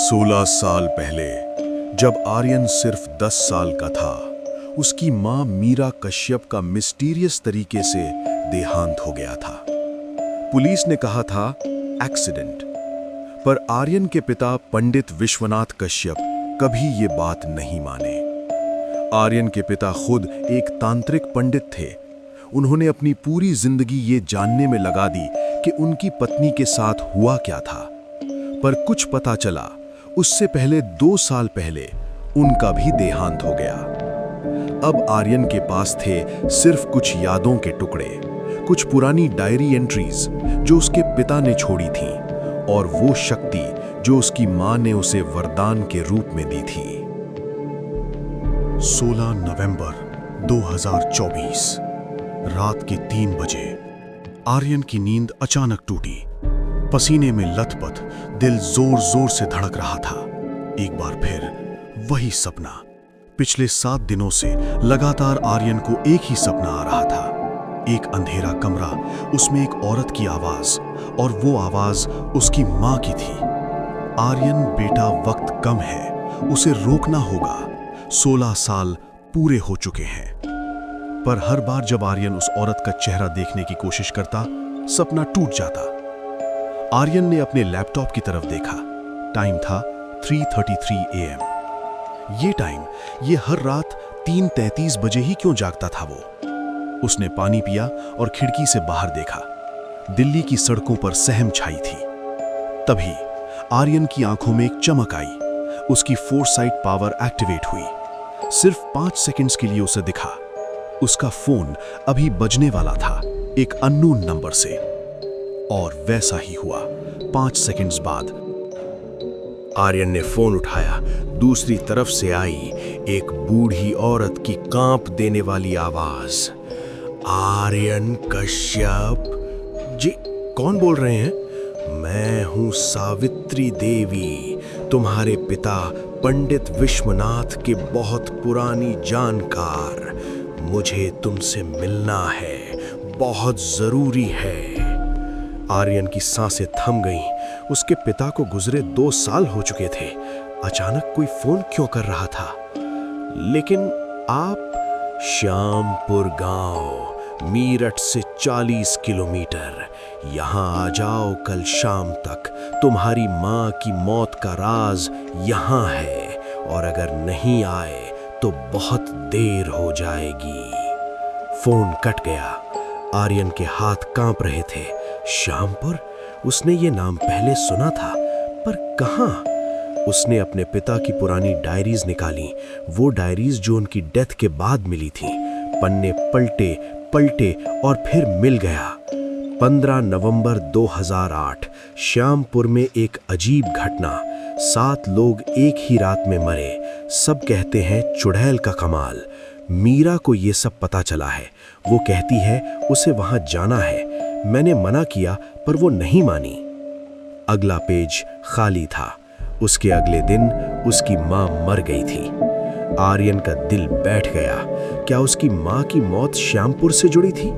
16 साल पहले जब आर्यन सिर्फ 10 साल का था, उसकी मां मीरा कश्यप का मिस्टीरियस तरीके से देहांत हो गया था। पुलिस ने कहा था एक्सीडेंट, पर आर्यन के पिता पंडित विश्वनाथ कश्यप कभी ये बात नहीं माने। आर्यन के पिता खुद एक तांत्रिक पंडित थे। उन्होंने अपनी पूरी जिंदगी ये जानने में लगा दी कि उनकी पत्नी के साथ हुआ क्या था, पर कुछ पता चला उससे पहले 2 साल पहले उनका भी देहांत हो गया। अब आर्यन के पास थे सिर्फ कुछ यादों के टुकड़े, कुछ पुरानी डायरी एंट्रीज जो उसके पिता ने छोड़ी थीं, और वो शक्ति जो उसकी मां ने उसे वरदान के रूप में दी थी। 16 नवंबर 2024 रात के 3 बजे आर्यन की नींद अचानक टूटी। पसीने में लथपथ दिल जोर जोर से धड़क रहा था। एक बार फिर वही सपना। पिछले 7 दिनों से लगातार आर्यन को एक ही सपना आ रहा था। एक अंधेरा कमरा, उसमें एक औरत की आवाज, और वो आवाज उसकी मां की थी। आर्यन बेटा, वक्त कम है, उसे रोकना होगा। 16 साल पूरे हो चुके हैं। पर हर बार जब आर्यन उस औरत का चेहरा देखने की कोशिश करता, सपना टूट जाता। आर्यन ने अपने लैपटॉप की तरफ देखा। टाइम था 3:33 AM। ये टाइम, ये हर रात 3:33 बजे ही क्यों जागता था वो? उसने पानी पिया और खिड़की से बाहर देखा। दिल्ली की सड़कों पर सहम छाई थी। तभी आर्यन की आंखों में एक चमक आई। उसकी फोरसाइट पावर एक्टिवेट हुई। सिर्फ 5 सेकंड्स के लिए उसे दिखा। उसका फोन अभी बजने वाला था, एक अननोन नंबर से। और वैसा ही हुआ। 5 सेकंड्स बाद आर्यन ने फोन उठाया। दूसरी तरफ से आई एक बूढ़ी औरत की कांप देने वाली आवाज। आर्यन कश्यप जी, कौन बोल रहे हैं? मैं हूं सावित्री देवी, तुम्हारे पिता पंडित विश्वनाथ के बहुत पुरानी जानकार। मुझे तुमसे मिलना है, बहुत जरूरी है। आर्यन की सांसें थम गईं। उसके पिता को गुजरे 2 साल हो चुके थे। अचानक कोई फोन क्यों कर रहा था? लेकिन आप? श्यामपुर गांव, मीरठ से 40 किलोमीटर। यहां आ जाओ कल शाम तक। तुम्हारी मां की मौत का राज यहां है, और अगर नहीं आए तो बहुत देर हो जाएगी। फोन कट गया। आर्यन के हाथ कांप रहे थे। श्यामपुर? उसने ये नाम पहले सुना था, पर कहां? उसने अपने पिता की पुरानी डायरीज निकाली, वो डायरीज जो उनकी डेथ के बाद मिली थी। पन्ने पलटे पलटे और फिर मिल गया। 15 नवंबर 2008 श्यामपुर में एक अजीब घटना। 7 लोग एक ही रात में मरे। सब कहते हैं चुड़ैल का कमाल। मीरा को ये सब पता चला है। वो कहती है उसे वहां जाना है। मैंने मना किया, पर वो नहीं मानी। अगला पेज खाली था। उसके अगले दिन उसकी मां मर गई थी। आर्यन का दिल बैठ गया। क्या उसकी मां की मौत श्यामपुर से जुड़ी थी?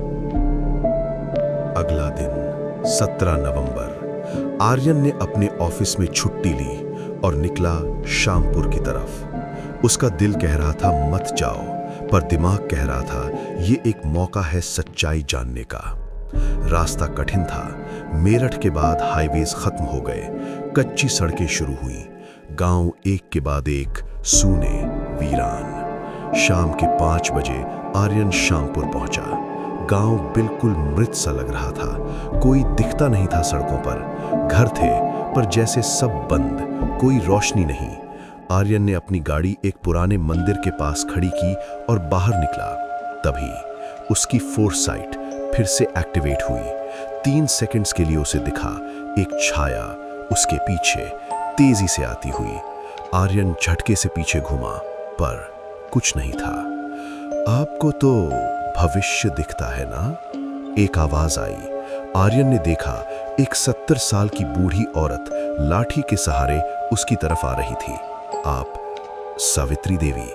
अगला दिन 17 नवंबर आर्यन ने अपने ऑफिस में छुट्टी ली और निकला श्यामपुर की तरफ। उसका दिल कह रहा था मत जाओ, पर दिमाग कह रहा था ये एक मौका है सच्चाई जानने का। रास्ता कठिन था। मेरठ के बाद हाईवेज खत्म हो गए। कच्ची सड़कें शुरू हुई। गांव एक के बाद एक सूने, वीरान। शाम के 5 बजे आर्यन श्यामपुर पहुंचा। गांव बिल्कुल मृत सा लग रहा था। कोई दिखता नहीं था सड़कों पर। घर थे, पर जैसे सब बंद, कोई रोशनी नहीं। आर्यन ने अपनी गाड़ी एक पुराने मंदिर के पास खड़ी की और बाहर निकला। तभी उसकी फोरसाइट फिर से एक्टिवेट हुई। 3 सेकंड्स के लिए उसे दिखा एक छाया उसके पीछे तेजी से आती हुई। आर्यन झटके से पीछे घुमा, पर कुछ नहीं था। आपको तो भविष्य दिखता है ना? एक आवाज आई। आर्यन ने देखा एक 70 साल की बूढ़ी औरत लाठी के सहारे उसकी तरफ आ रही थी। आप सावित्री देवी?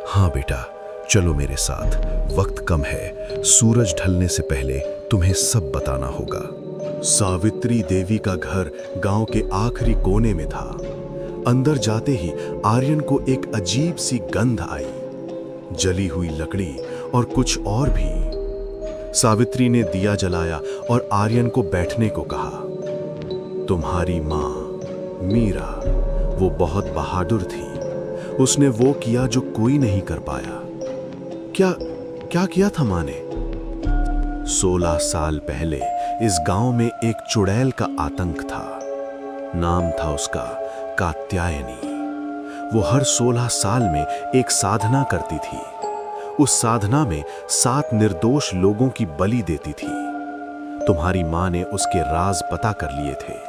हाँ बेटा, चलो मेरे साथ, वक्त कम है। सूरज ढलने से पहले तुम्हें सब बताना होगा। सावित्री देवी का घर गांव के आखिरी कोने में था। अंदर जाते ही आर्यन को एक अजीब सी गंध आई, जली हुई लकड़ी और कुछ और भी। सावित्री ने दिया जलाया और आर्यन को बैठने को कहा। तुम्हारी माँ मीरा, वो बहुत बहादुर थी। उसने वो किया जो कोई नहीं कर पाया। क्या किया था माँ ने? 16 साल पहले इस गांव में एक चुड़ैल का आतंक था। नाम था उसका कात्यायनी। वो हर 16 साल में एक साधना करती थी। उस साधना में 7 निर्दोष लोगों की बलि देती थी। तुम्हारी माँ ने उसके राज पता कर लिए थे।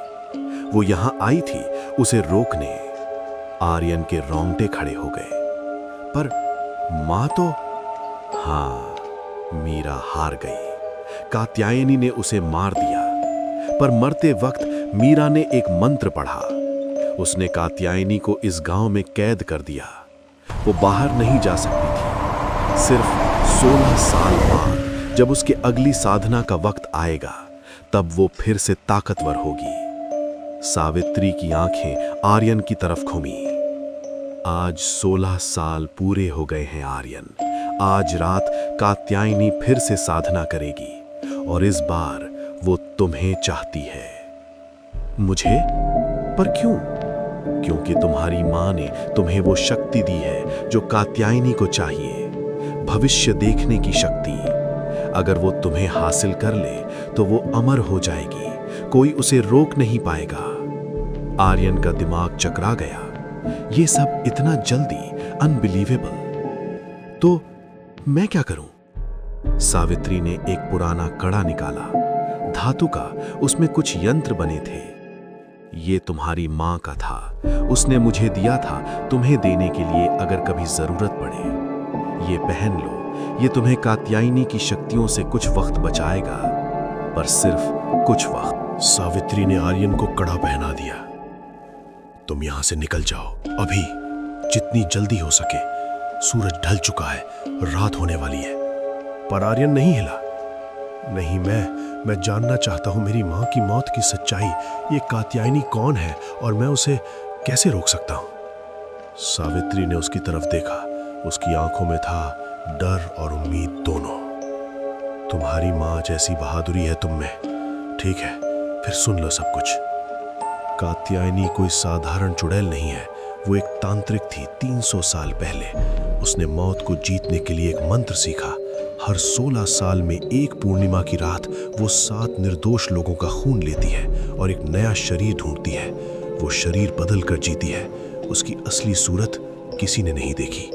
वो यहां आई थी उसे रोकने। आर्यन के रोंगटे खड़े हो गए। पर माँ तो... हाँ, मीरा हार गई। कात्यायनी ने उसे मार दिया। पर मरते वक्त मीरा ने एक मंत्र पढ़ा। उसने कात्यायनी को इस गांव में कैद कर दिया। वो बाहर नहीं जा सकती थी। सिर्फ 16 साल बाद जब उसके अगली साधना का वक्त आएगा, तब वो फिर से ताकतवर होगी। सावित्री की आंखें आर्यन की तरफ घूमी। आज 16 साल पूरे हो गए हैं आर्यन। आज रात कात्यायनी फिर से साधना करेगी और इस बार वो तुम्हें चाहती है। मुझे? पर क्यों? क्योंकि तुम्हारी माँ ने तुम्हें वो शक्ति दी है जो कात्यायनी को चाहिए, भविष्य देखने की शक्ति। अगर वो तुम्हें हासिल कर ले तो वो अमर हो जाएगी, कोई उसे रोक नहीं पाएगा। आर्यन का दिमाग चकरा गया। ये सब इतना जल्दी, अनबिलीवेबल। तो मैं क्या करूं? सावित्री ने एक पुराना कड़ा निकाला, धातु का। उसमें कुछ यंत्र बने थे। ये तुम्हारी माँ का था। उसने मुझे दिया था तुम्हें देने के लिए अगर कभी जरूरत पड़े। ये पहन लो। ये तुम्हें कात्यायनी की शक्तियों से कुछ वक्त बचाएगा, पर सिर्फ कुछ वक्त। सावित्री ने आर्यन को कड़ा पहना दिया। तुम यहां से निकल जाओ अभी, जितनी जल्दी हो सके। सूरज ढल चुका है, रात होने वाली है। पर आर्यन नहीं हिला। नहीं, मैं जानना चाहता हूं मेरी मां की मौत की सच्चाई। ये कात्यायनी कौन है और मैं उसे कैसे रोक सकता हूं? सावित्री ने उसकी तरफ देखा। उसकी आंखों में था डर और उम्मीद दोनों। तुम्हारी मां जैसी बहादुरी है तुम में। ठीक है, फिर सुन लो सब कुछ। कात्यायनी कोई साधारण चुड़ैल नहीं है। वो एक तांत्रिक थी। 300 साल पहले उसने मौत को जीतने के लिए एक मंत्र सीखा। हर 16 साल में एक पूर्णिमा की रात वो 7 निर्दोष लोगों का खून लेती है और एक नया शरीर ढूंढती है। वो शरीर बदल कर जीती है। उसकी असली सूरत किसी ने नहीं देखी।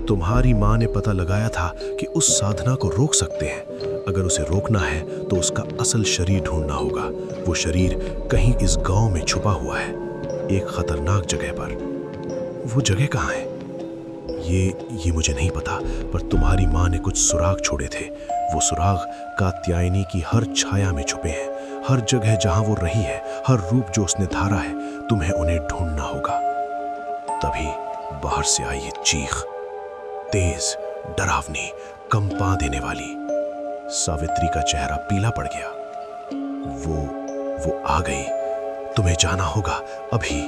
तुम्हारी माँ ने पता लगाया था कि उस साधना को रोक सकते हैं। अगर उसे रोकना है तो उसका असल शरीर ढूंढना होगा। वो शरीर कहीं इस गांव में छुपा हुआ है, एक खतरनाक जगह पर। वो जगह कहाँ है? ये मुझे नहीं पता, पर तुम्हारी माँ ने कुछ सुराग छोड़े थे। वो सुराग कात्यायनी की हर छाया में छुपे हैं। हर जगह जहां वो रही है, हर रूप जो उसने धारा है, तुम्हें उन्हें ढूंढना होगा। तभी बाहर से आई ये चीख, तेज, डरावनी, कंपा देने वाली। सावित्री का चेहरा पीला पड़ गया। वो आ गई। तुम्हें जाना होगा अभी।